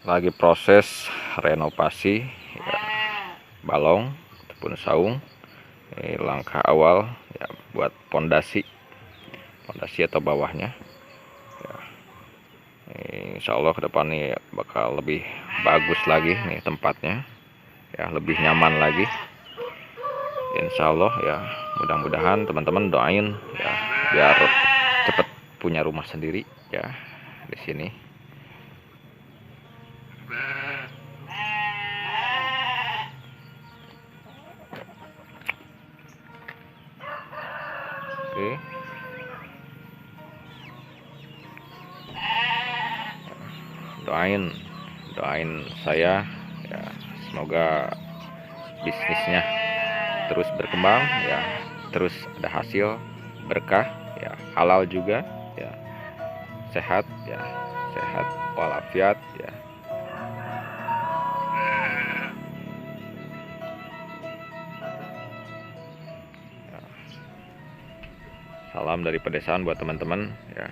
lagi proses renovasi ya, balong ataupun saung. Ini langkah awal ya, buat pondasi atau bawahnya ya. Insya Allah ke depan nih bakal lebih bagus lagi nih tempatnya ya, lebih nyaman lagi. Insya Allah ya, mudah-mudahan teman-teman doain ya biar cepet punya rumah sendiri ya di sini. Oke. Doain saya ya, semoga bisnisnya terus berkembang ya, terus ada hasil berkah ya, halal juga ya, sehat walafiat ya. Salam dari pedesaan buat teman-teman ya.